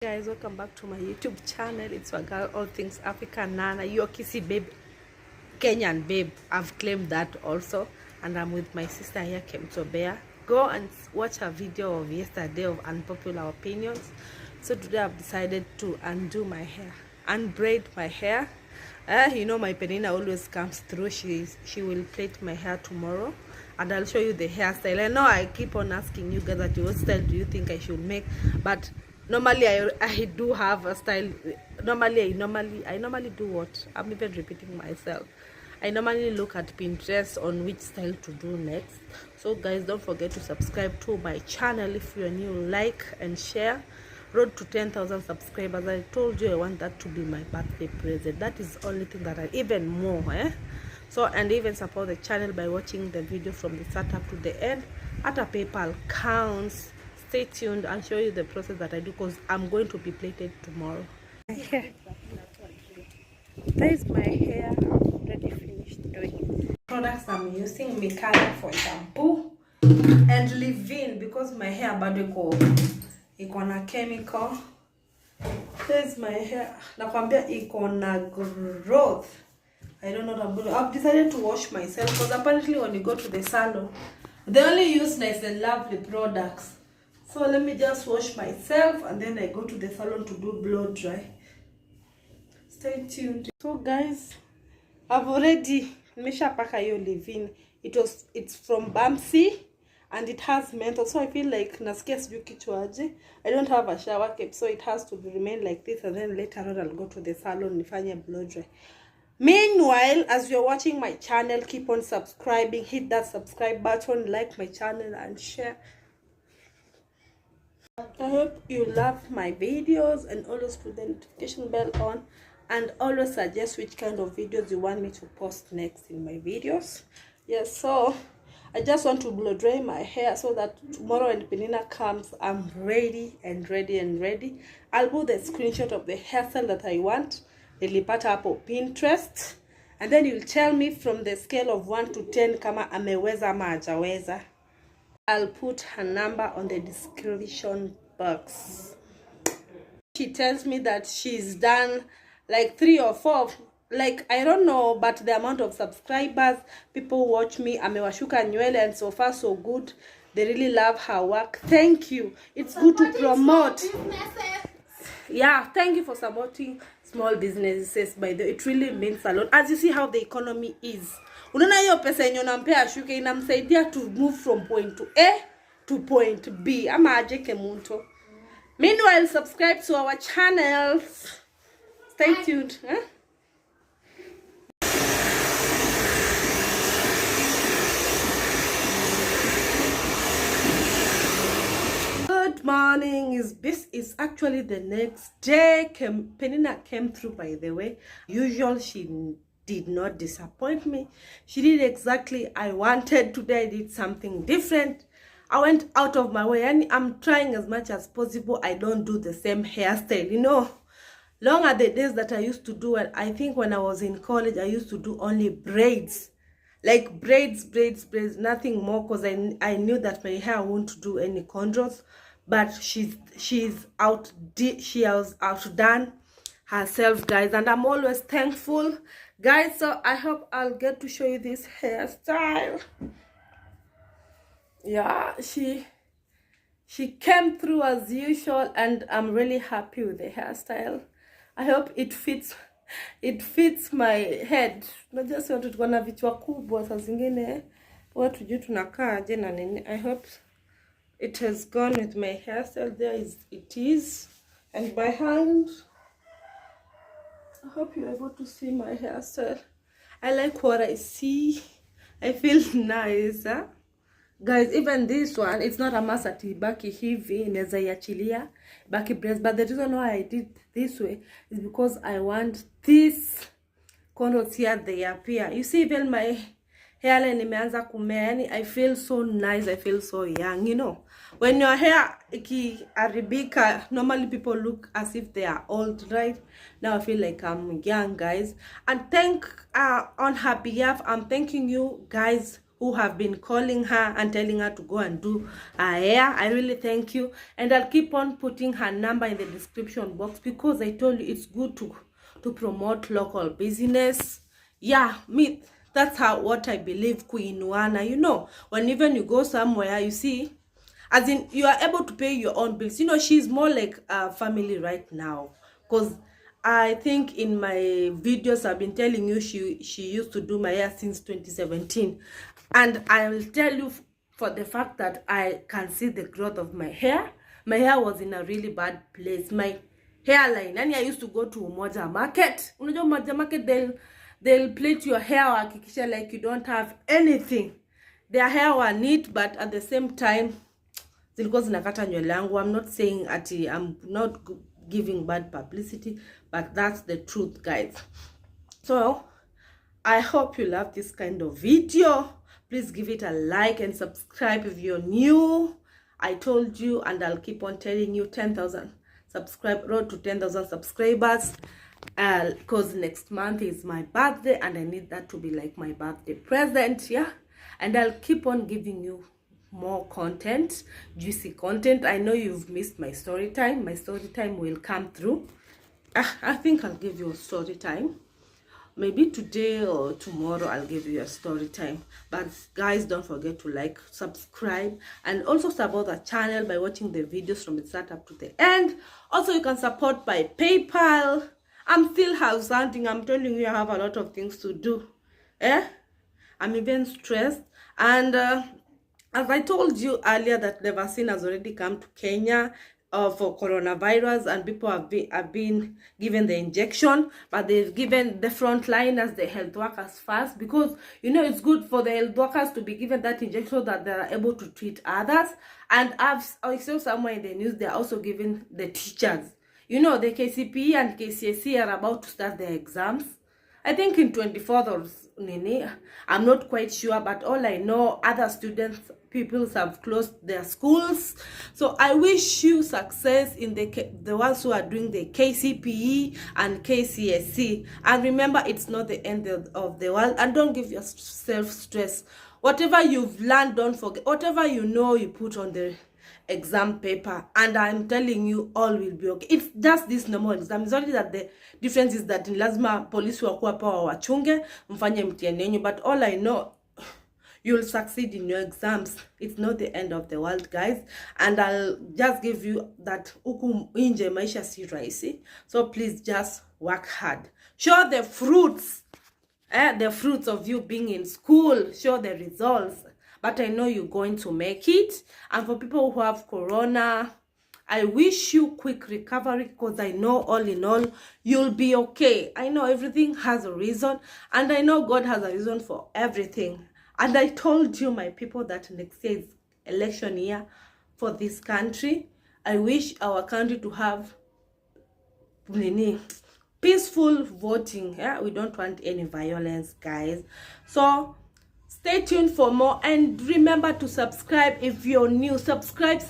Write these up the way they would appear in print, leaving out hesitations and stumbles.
Guys, welcome back to my YouTube channel. It's your girl, all things Africa, Nana, your kissy babe, Kenyan babe. I've claimed that also, and I'm with my sister here, Kemtobea. Go and watch a video of yesterday of unpopular opinions. So today I've decided to undo my hair, unbraid my hair. You know my Penina always comes through. She will plait my hair tomorrow, and I'll show you the hairstyle. I know I keep on asking you guys that what style do you think I should make, but normally I do have a style. I normally do what? I'm even repeating myself. I normally look at Pinterest on which style to do next. So guys, don't forget to subscribe to my channel if you're new. Like and share. Road to 10,000 subscribers. I told you I want that to be my birthday present. That is the only thing that I even more so, and even support the channel by watching the video from the start up to the end. At a PayPal counts. Stay tuned. I'll show you the process that I do, because I'm going to be plated tomorrow. Here, there's my hair already finished doing. Products I'm using: Mikala for shampoo and leave-in because my hair bado iko na chemical. There's my hair. Nakwambia iko na growth. I don't know what I'm doing. I've decided to wash myself because apparently when you go to the salon, they only use Nice and Lovely products. So let me just wash myself and then I go to the salon to do blow dry. Stay tuned. So guys, I've already nimeshapaka hiyo leave-in. It's from Bamsi and it has menthol. So I feel like nasikia sijui kichwa aje. I don't have a shower cap, so it has to remain like this, and then later on I'll go to the salon nifanye blow dry. Meanwhile, as you're watching my channel, keep on subscribing, hit that subscribe button, like my channel and share. I hope you love my videos, and always put the notification bell on, and always suggest which kind of videos you want me to post next in my videos. Yes, so I just want to blow dry my hair so that tomorrow when Penina comes, I'm ready and ready and ready. I'll put the screenshot of the hairstyle that I want. Nilipata hapo Pinterest, and then you'll tell me from the scale of 1 to 10 kama ameweza ama hajaweza. I'll put her number on the description box. She tells me that she's done like 3 or 4, like I don't know, but the amount of subscribers, people watch me, amewashuka nywele, and so far so good. They really love her work. Thank you. It's good to promote. Yeah, thank you for supporting small businesses. By the way, it really means a lot. As you see how the economy is, unaona hiyo pesa yenye unampea ashuke inamsaidia to move from point to A to point B, ama ajeke muntu. Meanwhile, subscribe to our channels. Stay tuned. Good morning. This is actually the next day. Penina came through, by the way. Usual, she did not disappoint me. She did exactly I wanted. Today I did something different. I went out of my way, and I'm trying as much as possible. I don't do the same hairstyle, you know. Long are the days that I used to do, and I think when I was in college I used to do only braids, like braids, nothing more, because I knew that my hair won't do any cornrows. But she has outdone herself, guys, and I'm always thankful, guys. So I hope I'll get to show you this hairstyle. Yeah, she came through as usual, and I'm really happy with the hairstyle. I hope it fits my head. Not just want to na vichwa kubwa saa zingine watu juu tunakaa aje na nini. I hope it has gone with my hairstyle. It is, and by hand. I hope you're able to see my hairstyle. I like what I see. I feel nice, guys. Even this one, it's not a masati baki hivi, inaweza iachilia baki braids, but the reason why I did this way is because I want this cornrows here, they appear. You see, even my hairline imeanza kumea, yani I feel so nice, I feel so young, you know. When your hair ikiharibika, normally people look as if they are old, right? Now I feel like I'm young, guys. And on her behalf, I'm thanking you guys who have been calling her and telling her to go and do her hair. I really thank you, and I'll keep on putting her number in the description box, because I told you it's good to promote local business. Yeah, me, that's how what I believe, kuinuana. You know, when even you go somewhere, you see, as in you are able to pay your own bills. You know, she's more like a family right now, because I think in my videos I've been telling you she used to do my hair since 2017, and I will tell you for the fact that I can see the growth of my hair. My hair was in a really bad place. My hairline, and I used to go to Umoja Market. Unajua Umoja Market, they'll plait your hair hakikisha like you don't have anything. Their hair were neat, but at the same time zilikuwa zinakata nywele yangu. I'm not saying ati I'm not giving bad publicity, but that's the truth, guys. So I hope you love this kind of video. Please give it a like and subscribe if you're new. I told you, and I'll keep on telling you, 10,000 road to 10,000 subscribers, because next month is my birthday, and I need that to be like my birthday present. Yeah, and I'll keep on giving you more content, juicy content. I know you've missed my story time. My story time will come through. I think I'll give you a story time. Maybe today or tomorrow I'll give you a story time. But guys, don't forget to like, subscribe, and also support the channel by watching the videos from the start up to the end. Also, you can support by PayPal. I'm still house hunting. I'm telling you, I have a lot of things to do. I'm even stressed. And as I told you earlier, that the vaccine has already come to Kenya for coronavirus, and people have been given the injection, but they've given the frontliners, the health workers first, because you know it's good for the health workers to be given that injection so that they are able to treat others. And I saw somewhere in the news they're also giving the teachers. You know, the KCPE and KCSE are about to start their exams. I think in 24th or Nini, I'm not quite sure, but all I know, other students, people have closed their schools. So I wish you success in the ones who are doing the KCPE and KCSE. And remember, it's not the end of the world, and don't give yourself stress. Whatever you've learned, don't forget. Whatever you know, you put on the exam paper, and I'm telling you, all will be okay. It's just this normal exam. It's only that the difference is that in lazima police wakuwa power wachunge mfanye mtihani yenu, but all I know, you'll succeed in your exams. It's not the end of the world, guys. And I'll just give you that huku nje maisha si rahisi. So please just work hard. Show the fruits. The fruits of you being in school. Show the results. But I know you're going to make it. And for people who have corona, I wish you quick recovery, because I know all in all, you'll be okay. I know everything has a reason, and I know God has a reason for everything. And I told you, my people, that next year is election year for this country. I wish our country to have peaceful voting. Yeah, we don't want any violence, guys. So stay tuned for more, and remember to subscribe if you're new. Subscribe,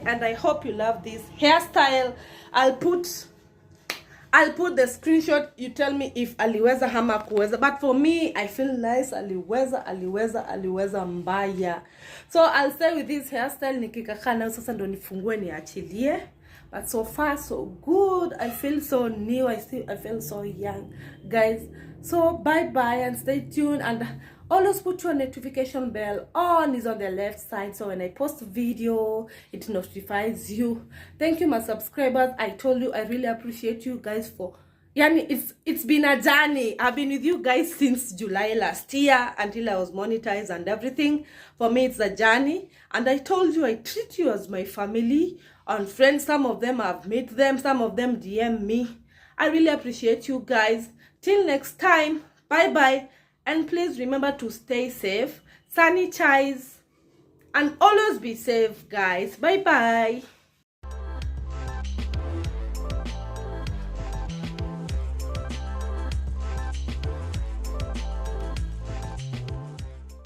and I hope you love this hairstyle. I'll put the screenshot. You tell me if aliweza hama kuweza, but for me, I feel nice. Aliweza mbaya. So I'll stay with this hairstyle nikikakaa nayo sasa ndo nifungue niachilie. But so far so good. I feel so new. I feel so young, guys. So bye and stay tuned, and always put your notification bell on. Is on the left side, so when I post a video, it notifies you. Thank you, my subscribers. I told you I really appreciate you guys for it's been a journey. I've been with you guys since July last year until I was monetized and everything. For me, it's a journey, and I told you I treat you as my family and friends. Some of them I've met them, some of them DM me. I really appreciate you guys. Till next time, bye, and please remember to stay safe, sanitize, and always be safe, guys. Bye.